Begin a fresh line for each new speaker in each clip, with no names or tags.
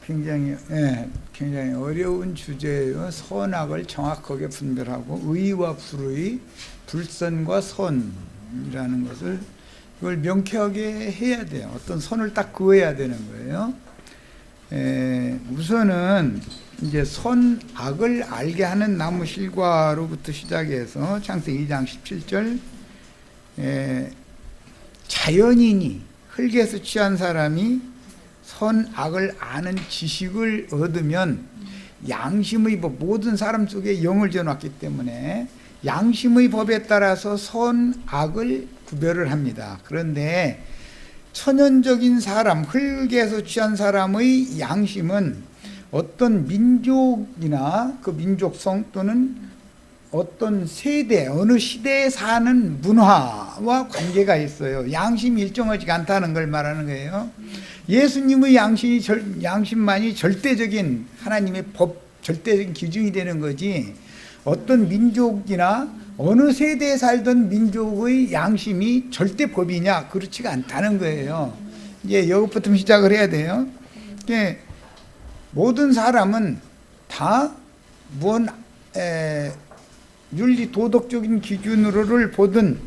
굉장히 어려운 주제예요. 선악을 정확하게 분별하고 의와 불의, 불선과 선이라는 것을 이걸 명쾌하게 해야 돼요. 어떤 선을 딱 그어야 되는 거예요. 우선은 이제 선악을 알게 하는 나무 실과로부터 시작해서 창세기 2장 17절 자연인이 흙에서 취한 사람이 선악을 아는 지식을 얻으면 양심의 법, 모든 사람 속에 영을 지어놨기 때문에 양심의 법에 따라서 선악을 구별을 합니다. 그런데 천연적인 사람, 흙에서 취한 사람의 양심은 어떤 민족이나 그 민족성 또는 어떤 세대, 어느 시대에 사는 문화와 관계가 있어요. 양심이 일정하지 않다는 걸 말하는 거예요. 예수님의 양심만이 절대적인 하나님의 법, 절대적인 기준이 되는 거지, 어떤 민족이나 어느 세대에 살던 민족의 양심이 절대 법이냐, 그렇지가 않다는 거예요. 이제 여기부터 시작을 해야 돼요. 모든 사람은 다 윤리 도덕적인 기준으로를 보든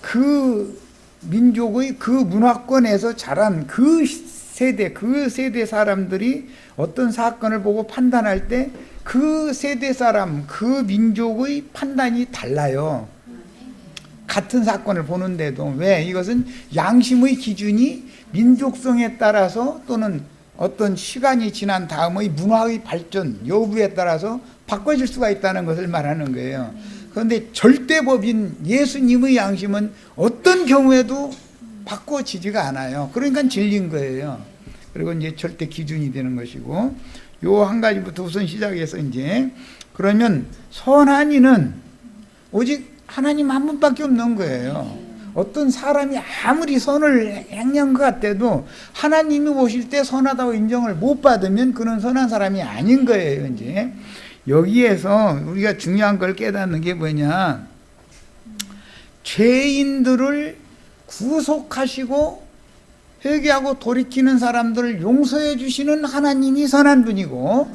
그 민족의 그 문화권에서 자란 그 세대 사람들이 어떤 사건을 보고 판단할 때 그 세대 사람, 그 민족의 판단이 달라요. 같은 사건을 보는데도. 왜? 이것은 양심의 기준이 민족성에 따라서 또는 어떤 시간이 지난 다음의 문화의 발전 여부에 따라서 바꿔질 수가 있다는 것을 말하는 거예요. 그런데 절대법인 예수님의 양심은 어떤 경우에도 바꿔지지가 않아요. 그러니까 진리인 거예요. 그리고 이제 절대 기준이 되는 것이고, 요 한 가지부터 우선 시작해서 이제, 그러면 선한 이는 오직 하나님 한 분밖에 없는 거예요. 어떤 사람이 아무리 선을 행한 것 같아도 하나님이 보실 때 선하다고 인정을 못 받으면 그는 선한 사람이 아닌 거예요. 이제 여기에서 우리가 중요한 걸 깨닫는 게 뭐냐, 죄인들을 구속하시고 회개하고 돌이키는 사람들을 용서해 주시는 하나님이 선한 분이고,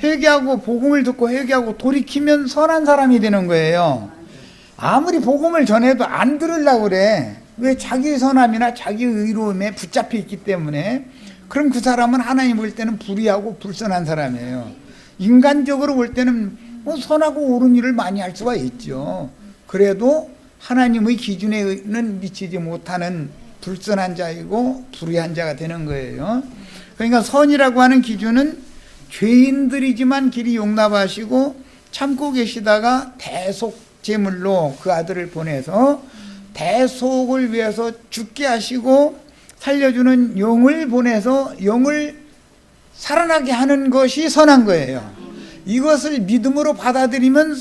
회개하고 복음을 듣고 회개하고 돌이키면 선한 사람이 되는 거예요. 아무리 복음을 전해도 안 들으려고 그래. 왜? 자기의 선함이나 자기의 의로움에 붙잡혀 있기 때문에. 그럼 그 사람은 하나님 볼 때는 불의하고 불선한 사람이에요. 인간적으로 볼 때는 선하고 옳은 일을 많이 할 수가 있죠. 그래도 하나님의 기준에는 미치지 못하는 불선한 자이고 불의한 자가 되는 거예요. 그러니까 선이라고 하는 기준은 죄인들이지만 길이 용납하시고 참고 계시다가 대속 제물로 그 아들을 보내서 대속을 위해서 죽게 하시고 살려주는 영을 보내서 영을 살아나게 하는 것이 선한 거예요. 이것을 믿음으로 받아들이면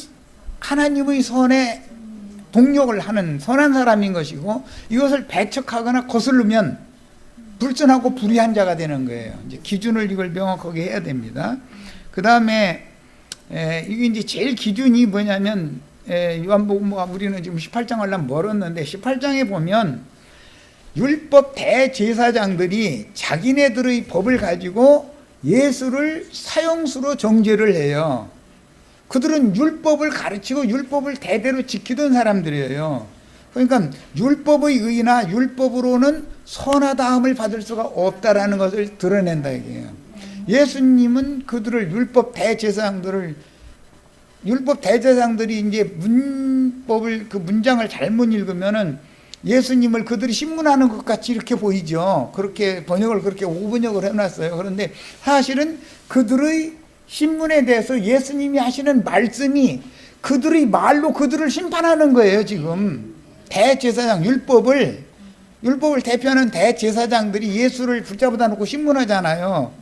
하나님의 선에 동력을 하는 선한 사람인 것이고, 이것을 배척하거나 거스르면 불선하고 불의한 자가 되는 거예요. 이제 기준을 이걸 명확하게 해야 됩니다. 그 다음에 이게 이제 제일 기준이 뭐냐면, 요한복음과 우리는 지금 18장 하려면 멀었는데 18장에 보면 율법 대제사장들이 자기네들의 법을 가지고 예수를 사형수로 정죄를 해요. 그들은 율법을 가르치고 율법을 대대로 지키던 사람들이에요. 그러니까 율법의 의나 율법으로는 선하다함을 받을 수가 없다라는 것을 드러낸다 이게요. 예수님은 그들을 율법 대제사장들이 이제 문법을 그 문장을 잘못 읽으면은 예수님을 그들이 신문하는 것 같이 이렇게 보이죠. 그렇게 번역을 그렇게 오번역을 해놨어요. 그런데 사실은 그들의 신문에 대해서 예수님이 하시는 말씀이 그들의 말로 그들을 심판하는 거예요. 지금 대제사장 율법을 대표하는 대제사장들이 예수를 붙잡아다 놓고 신문하잖아요.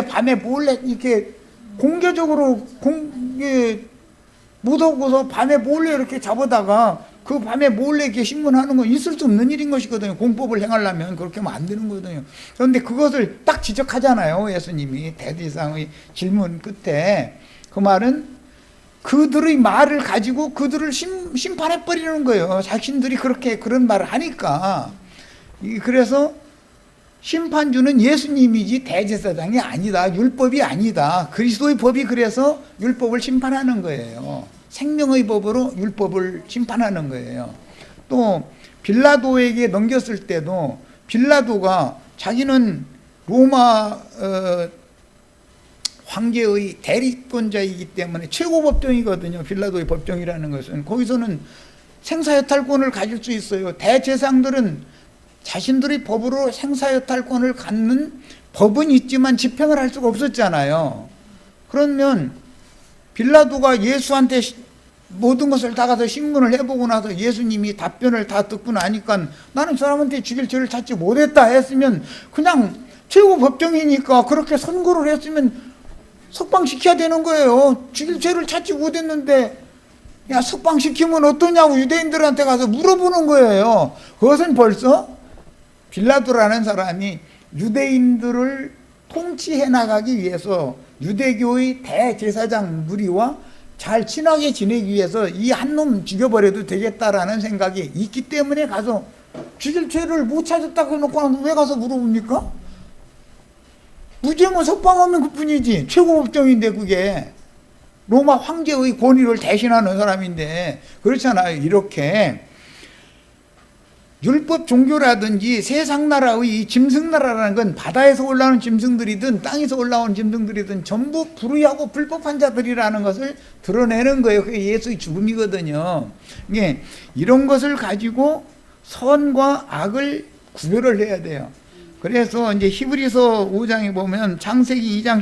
밤에 몰래 이렇게 공개적으로 묻어고서 밤에 몰래 이렇게 잡아다가 그 밤에 몰래 이렇게 신문하는 건 있을 수 없는 일인 것이거든요. 공법을 행하려면 그렇게 하면 안 되는 거거든요. 그런데 그것을 딱 지적하잖아요. 예수님이 대제사장의 질문 끝에. 그 말은 그들의 말을 가지고 그들을 심판해버리는 거예요. 자신들이 그런 말을 하니까. 그래서 심판주는 예수님이지 대제사장이 아니다. 율법이 아니다. 그리스도의 법이 그래서 율법을 심판하는 거예요. 생명의 법으로 율법을 심판하는 거예요. 또 빌라도에게 넘겼을 때도 빌라도가 자기는 로마 황제의 대리권자이기 때문에 최고 법정이거든요. 빌라도의 법정이라는 것은. 거기서는 생사여탈권을 가질 수 있어요. 대제사장들은 자신들의 법으로 생사여탈권을 갖는 법은 있지만 집행을 할 수가 없었잖아요. 그러면 빌라도가 예수한테 모든 것을 다 가서 신문을 해보고 나서 예수님이 답변을 다 듣고 나니까 나는 사람한테 죽일 죄를 찾지 못했다 했으면 그냥 최고 법정이니까 그렇게 선고를 했으면 석방시켜야 되는 거예요. 죽일 죄를 찾지 못했는데 야 석방시키면 어떠냐고 유대인들한테 가서 물어보는 거예요. 그것은 벌써 빌라도라는 사람이 유대인들을 통치해 나가기 위해서 유대교의 대제사장 무리와 잘 친하게 지내기 위해서 이 한 놈 죽여버려도 되겠다라는 생각이 있기 때문에 가서 죽일 죄를 못 찾았다고 해놓고 왜 가서 물어봅니까? 무죄면 석방하면 그뿐이지. 최고법정인데 그게 로마 황제의 권위를 대신하는 사람인데 그렇잖아요. 이렇게 율법 종교라든지 세상 나라의 짐승 나라라는 건 바다에서 올라오는 짐승들이든 땅에서 올라오는 짐승들이든 전부 불의하고 불법한 자들이라는 것을 드러내는 거예요. 그게 예수의 죽음이거든요. 예, 이런 것을 가지고 선과 악을 구별을 해야 돼요. 그래서 이제 히브리서 5장에 보면 창세기 2장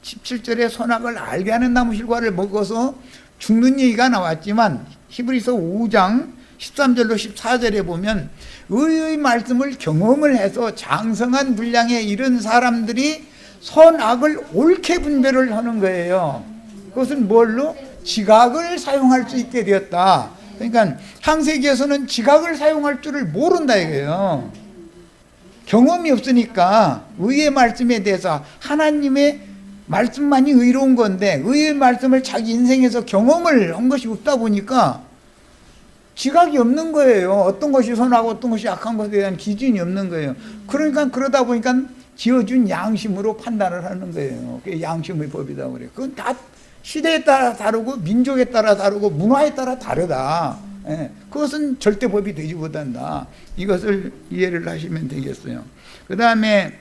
17절에 선악을 알게 하는 나무 실과를 먹어서 죽는 얘기가 나왔지만 히브리서 5장 13절로 14절에 보면 의의 말씀을 경험을 해서 장성한 분량에 이른 사람들이 선악을 옳게 분별을 하는 거예요. 그것은 뭘로? 지각을 사용할 수 있게 되었다. 그러니까 창세기에서는 지각을 사용할 줄을 모른다 이거예요. 경험이 없으니까 의의 말씀에 대해서 하나님의 말씀만이 의로운 건데 의의 말씀을 자기 인생에서 경험을 한 것이 없다 보니까 지각이 없는 거예요. 어떤 것이 선하고 어떤 것이 악한 것에 대한 기준이 없는 거예요. 그러니까 그러다 보니까 지어준 양심으로 판단을 하는 거예요. 그게 양심의 법이다 그래요. 그건 다 시대에 따라 다르고 민족에 따라 다르고 문화에 따라 다르다. 예, 그것은 절대 법이 되지 못한다. 이것을 이해를 하시면 되겠어요. 그 다음에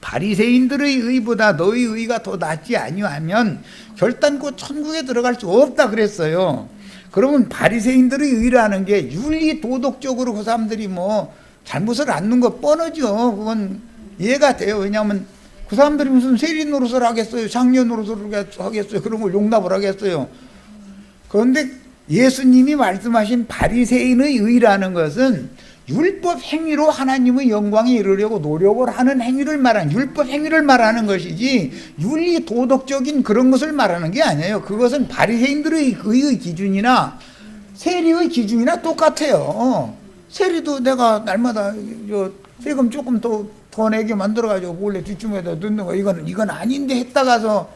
바리새인들의 의보다 너희 의가 더 낫지 아니하면 결단코 천국에 들어갈 수 없다 그랬어요. 그러면 바리새인들의 의라는 게 윤리 도덕적으로 그 사람들이 뭐 잘못을 않는 거 뻔하죠. 그건 이해가 돼요. 왜냐하면 그 사람들이 무슨 세리 노릇을 하겠어요, 장녀 노릇을 하겠어요, 그런 걸 용납을 하겠어요. 그런데 예수님이 말씀하신 바리새인의 의라는 것은 율법 행위로 하나님의 영광에 이르려고 노력을 하는 행위를 말하는, 율법 행위를 말하는 것이지 윤리 도덕적인 그런 것을 말하는 게 아니에요. 그것은 바리새인들의 의의 기준이나 세리의 기준이나 똑같아요. 세리도 내가 날마다 세금 조금 더 내게 만들어가지고 몰래 뒷주머니에다 넣는 거 이건 아닌데 했다가서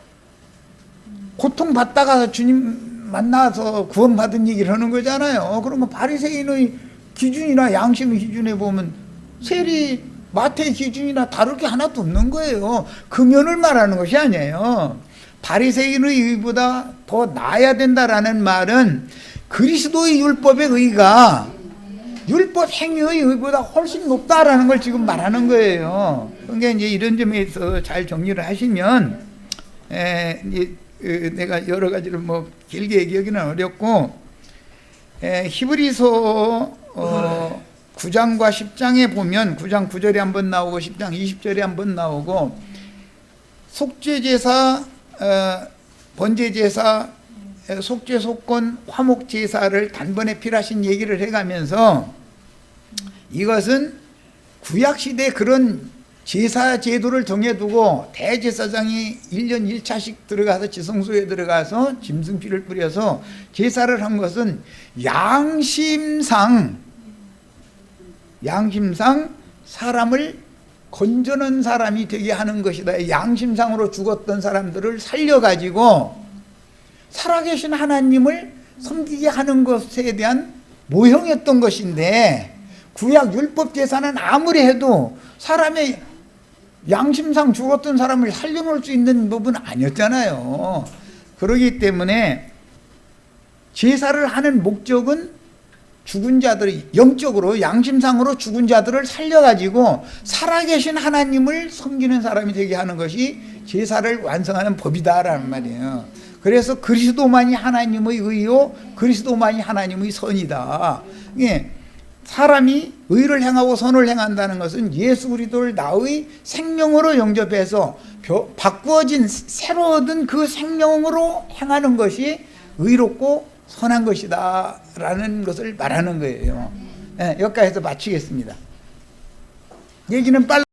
고통받다가서 주님 만나서 구원받은 얘기를 하는 거잖아요. 그러면 바리새인의 기준이나 양심의 기준에 보면 세리 마태의 기준이나 다를 게 하나도 없는 거예요. 금연을 말하는 것이 아니에요. 바리새인의 의보다 더 나아야 된다라는 말은 그리스도의 율법의 의가 율법 행위의 의보다 훨씬 높다라는 걸 지금 말하는 거예요. 그러니까 이제 이런 점에서 잘 정리를 하시면 내가 여러 가지를 뭐 길게 얘기하기는 어렵고 히브리서 9장과 10장에 보면 9장 9절에 한번 나오고 10장 20절에 한번 나오고 속죄제사, 번제제사, 속죄속건, 화목제사를 단번에 필하신 얘기를 해가면서 이것은 구약시대 그런 제사 제도를 정해두고 대제사장이 1년 1차씩 들어가서 지성소에 들어가서 짐승피를 뿌려서 제사를 한 것은 양심상 사람을 건져는 사람이 되게 하는 것이다. 양심상으로 죽었던 사람들을 살려가지고 살아계신 하나님을 섬기게 하는 것에 대한 모형이었던 것인데 구약 율법 제사는 아무리 해도 사람의 양심상 죽었던 사람을 살려놓을 수 있는 법은 아니었잖아요. 그러기 때문에 제사를 하는 목적은 죽은 자들이 영적으로 양심상으로 죽은 자들을 살려가지고 살아계신 하나님을 섬기는 사람이 되게 하는 것이 제사를 완성하는 법이다라는 말이에요. 그래서 그리스도만이 하나님의 의요, 그리스도만이 하나님의 선이다. 예, 사람이 의를 행하고 선을 행한다는 것은 예수 그리스도를 나의 생명으로 영접해서 바꾸어진 새로 얻은 그 생명으로 행하는 것이 의롭고 선한 것이다 라는 것을 말하는 거예요. 예, 여기까지 해서 마치겠습니다. 얘기는 빨리